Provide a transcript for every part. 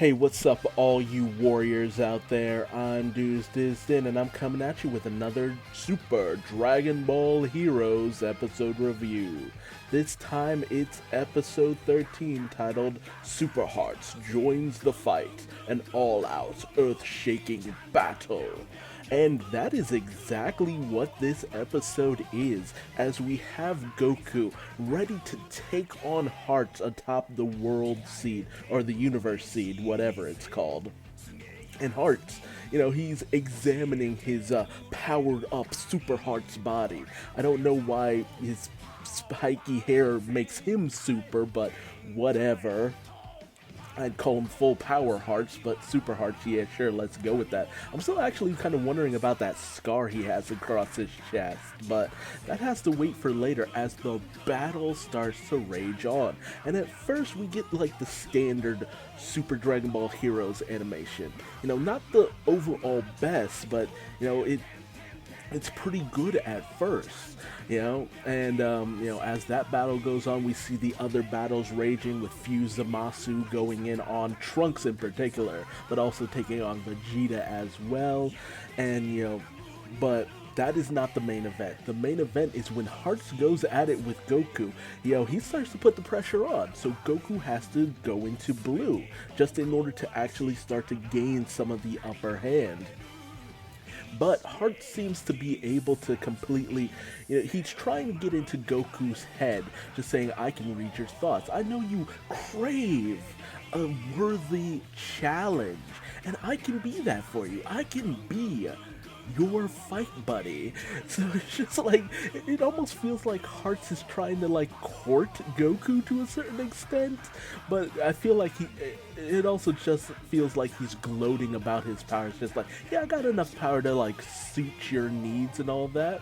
Hey, what's up, all you warriors out there? I'm Duuz-Diz-Din, and I'm coming at you with another Super Dragon Ball Heroes episode review. This time it's episode 13, titled Super Hearts Joins the Fight, an all-out, earth-shaking battle. And that is exactly what this episode is, as we have Goku ready to take on Hearts atop the World Seed, or the Universe Seed, whatever it's called. And Hearts, he's examining his powered up Super Hearts body. I don't know why his spiky hair makes him super, but whatever. I'd call them full power hearts, but super hearts, yeah, sure, let's go with that. I'm still actually kind of wondering about that scar he has across his chest, but that has to wait for later as the battle starts to rage on. And at first we get like the standard Super Dragon Ball Heroes animation. Not the overall best, but it's pretty good at first, and as that battle goes on, we see the other battles raging with Fuse-Zamasu going in on Trunks in particular, but also taking on Vegeta as well, and but that is not the main event. The main event is when Hearts goes at it with Goku. He starts to put the pressure on, so Goku has to go into blue, just in order to actually start to gain some of the upper hand. But Heart seems to be able to completely, he's trying to get into Goku's head, just saying, I can read your thoughts. I know you crave a worthy challenge, and I can be that for you. I can be your fight buddy. So it's just like, it almost feels like Hearts is trying to like court Goku to a certain extent, but I feel like it also just feels like he's gloating about his powers, just like, yeah, I got enough power to like suit your needs and all that.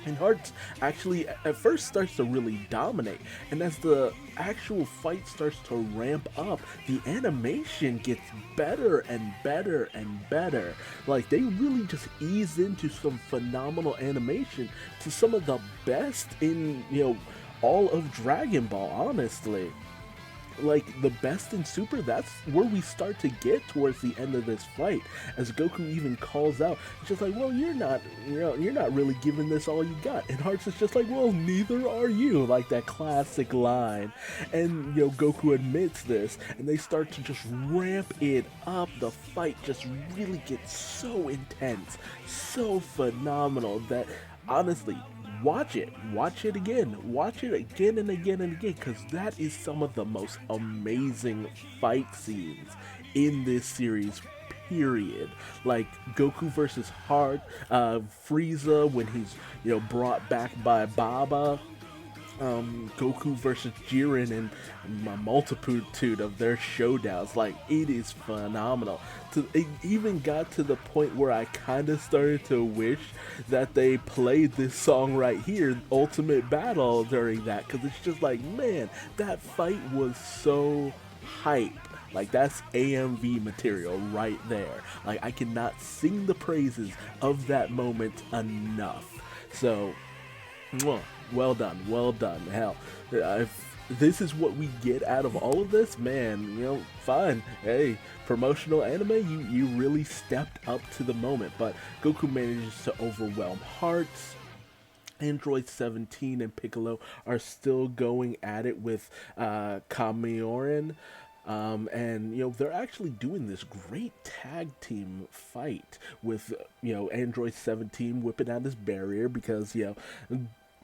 And Hearts actually at first starts to really dominate, and as the actual fight starts to ramp up, the animation gets better and better and better. Like, they really just ease into some phenomenal animation to some of the best in, all of Dragon Ball, honestly. Like, the best in Super, that's where we start to get towards the end of this fight, as Goku even calls out, it's just like, well, you're not really giving this all you got, and Hearts is just like, well, neither are you, like that classic line. And Goku admits this, and they start to just ramp it up. The fight just really gets so intense, so phenomenal, that honestly, watch it again and again and again, because that is some of the most amazing fight scenes in this series, period. Like Goku versus Frieza when he's brought back by Baba, Goku versus Jiren, and a multitude of their showdowns. Like, it is phenomenal. It even got to the point where I kind of started to wish that they played this song right here, Ultimate Battle, during that, because it's just like, man, that fight was so hype. Like, that's AMV material right there. Like, I cannot sing the praises of that moment enough. So, well done. Hell, if this is what we get out of all of this, man, fine. Hey, promotional anime, you really stepped up to the moment. But Goku manages to overwhelm Hearts. Android 17 and Piccolo are still going at it with Kamioran. And they're actually doing this great tag team fight with Android 17 whipping out his barrier, because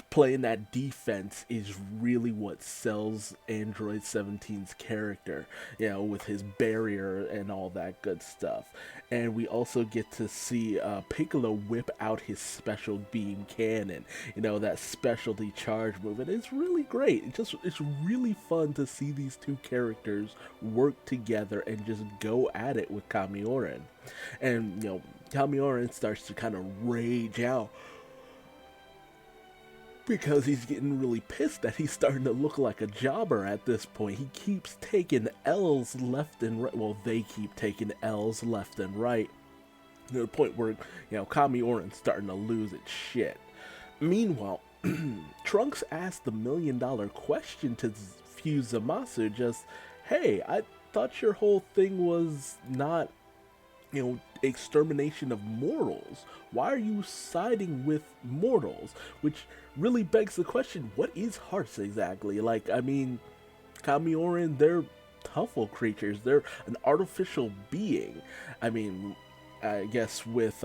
playing that defense is really what sells Android 17's character, with his barrier and all that good stuff. And we also get to see Piccolo whip out his special beam cannon, that specialty charge move, and it's really great. It's really fun to see these two characters work together and just go at it with Kamioran. And Kamioran starts to kind of rage out, because he's getting really pissed that he's starting to look like a jobber at this point. He keeps taking L's left and right. Well, they keep taking L's left and right, to the point where, Kamioran's starting to lose its shit. Meanwhile, Trunks asked the $1 million question to Fuse-Zamasu, just, hey, I thought your whole thing was not, extermination of mortals. Why are you siding with mortals? Which really begs the question, what is hearts exactly? Like, I mean, Kamioran, they're tougher creatures. They're an artificial being. I mean, I guess with,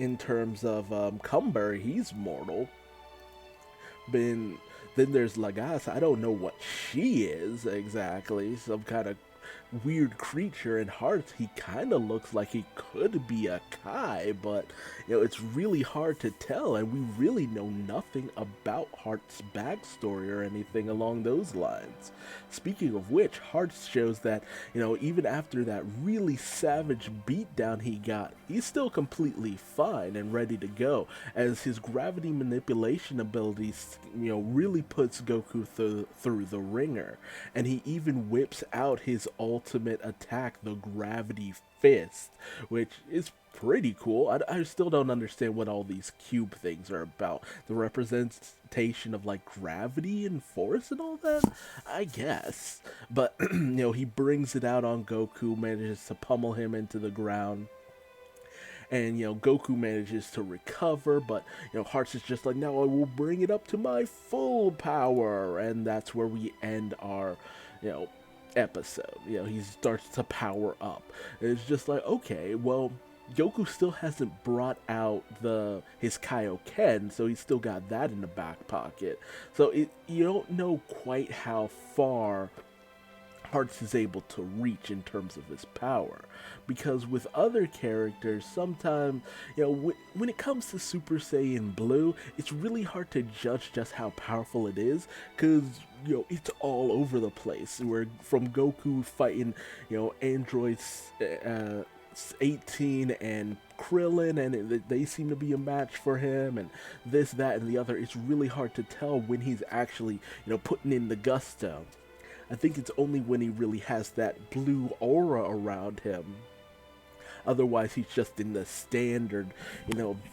in terms of, Cumber, he's mortal. Been Then there's Lagas. I don't know what she is exactly. Some kind of weird creature. In Hearts, he kind of looks like he could be a Kai, but it's really hard to tell, and we really know nothing about Hearts' backstory or anything along those lines. Speaking of which, Hearts shows that even after that really savage beatdown he got, he's still completely fine and ready to go, as his gravity manipulation abilities really puts Goku through the ringer, and he even whips out his ultimate attack, the Gravity Fist, which is pretty cool. I still don't understand what all these cube things are about. The representation of like gravity and force and all that, I guess. But he brings it out on Goku, manages to pummel him into the ground. And Goku manages to recover, but Hearts is just like, now I will bring it up to my full power, and that's where we end our episode. He starts to power up. And it's just like, okay, well, Goku still hasn't brought out his Kaioken, so he's still got that in the back pocket. So you don't know quite how far Hearts is able to reach in terms of his power, because with other characters, sometimes when it comes to Super Saiyan Blue, it's really hard to judge just how powerful it is, because it's all over the place. Where from Goku fighting androids 18 and Krillin, and they seem to be a match for him, and this, that, and the other. It's really hard to tell when he's actually putting in the gusto. I think it's only when he really has that blue aura around him. Otherwise, he's just in the standard,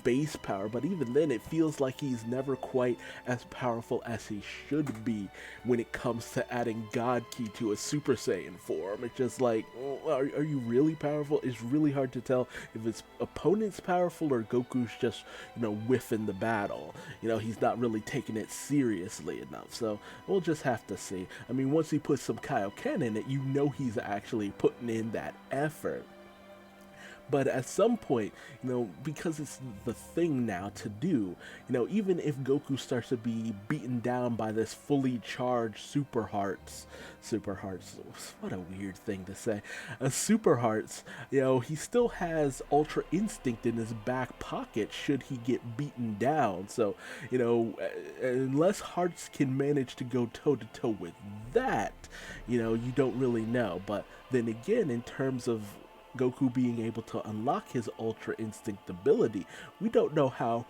base power. But even then, it feels like he's never quite as powerful as he should be when it comes to adding God Ki to a Super Saiyan form. It's just like, are you really powerful? It's really hard to tell if his opponent's powerful or Goku's just, whiffing the battle. He's not really taking it seriously enough. So we'll just have to see. I mean, once he puts some Kaioken in it, he's actually putting in that effort. But at some point, because it's the thing now to do, even if Goku starts to be beaten down by this fully charged Super Hearts, what a weird thing to say, Super Hearts, he still has Ultra Instinct in his back pocket should he get beaten down. So, unless Hearts can manage to go toe-to-toe with that, you don't really know. But then again, in terms of Goku being able to unlock his Ultra Instinct ability, we don't know how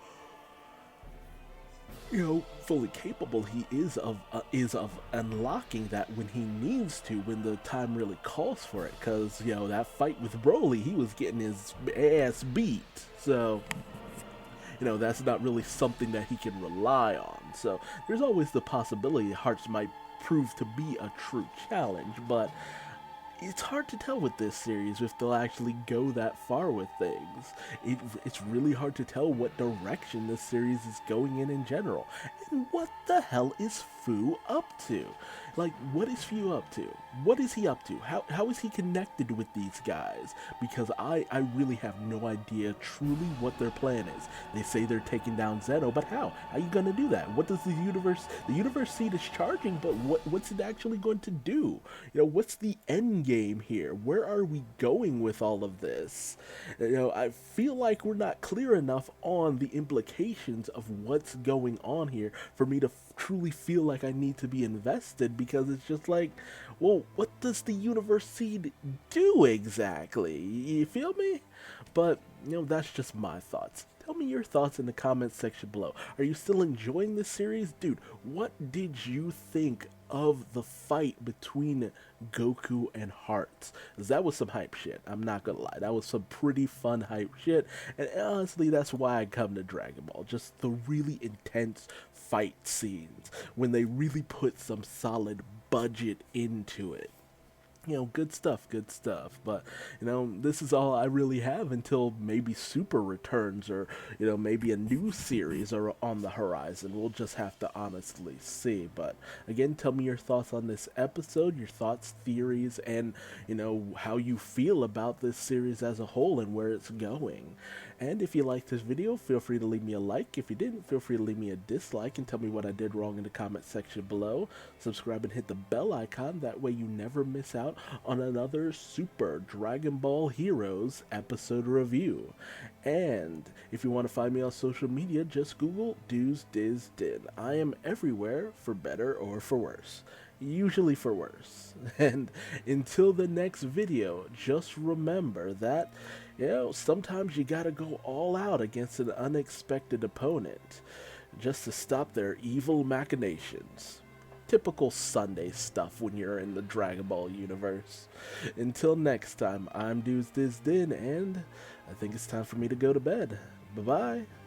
fully capable he is of unlocking that when he needs to, when the time really calls for it. Because that fight with Broly, he was getting his ass beat, so that's not really something that he can rely on. So there's always the possibility Hearts might prove to be a true challenge, but it's hard to tell with this series if they'll actually go that far with things. It's really hard to tell what direction this series is going in general. And what the hell is Fu up to? Like, what is Fu up to? What is he up to? How is he connected with these guys? Because I really have no idea truly what their plan is. They say they're taking down Zeno, but how? How are you going to do that? What does the universe seed is charging, but what's it actually going to do? What's the end game here? Where are we going with all of this? I feel like we're not clear enough on the implications of what's going on here for me to truly feel like I need to be invested, because it's just like, well, what does the universe seed do exactly? You feel me? But, that's just my thoughts. Tell me your thoughts in the comments section below. Are you still enjoying this series? Dude, what did you think of the fight between Goku and Hearts? Because that was some hype shit. I'm not gonna lie. That was some pretty fun hype shit. And honestly, that's why I come to Dragon Ball. Just the really intense fight scenes when they really put some solid budget into it. Good stuff, good stuff. But, this is all I really have until maybe Super returns or, maybe a new series are on the horizon. We'll just have to honestly see. But again, tell me your thoughts on this episode, your thoughts, theories, and, how you feel about this series as a whole and where it's going. And if you liked this video, feel free to leave me a like. If you didn't, feel free to leave me a dislike and tell me what I did wrong in the comment section below. Subscribe and hit the bell icon, that way you never miss out on another Super Dragon Ball Heroes episode review. And if you want to find me on social media, just Google Duuz-Diz-Din. I am everywhere, for better or for worse. Usually for worse. And until the next video, just remember that, sometimes you gotta go all out against an unexpected opponent just to stop their evil machinations. Typical Sunday stuff when you're in the Dragon Ball universe. Until next time, I'm Duuz-Diz-Din, and I think it's time for me to go to bed. Bye-bye.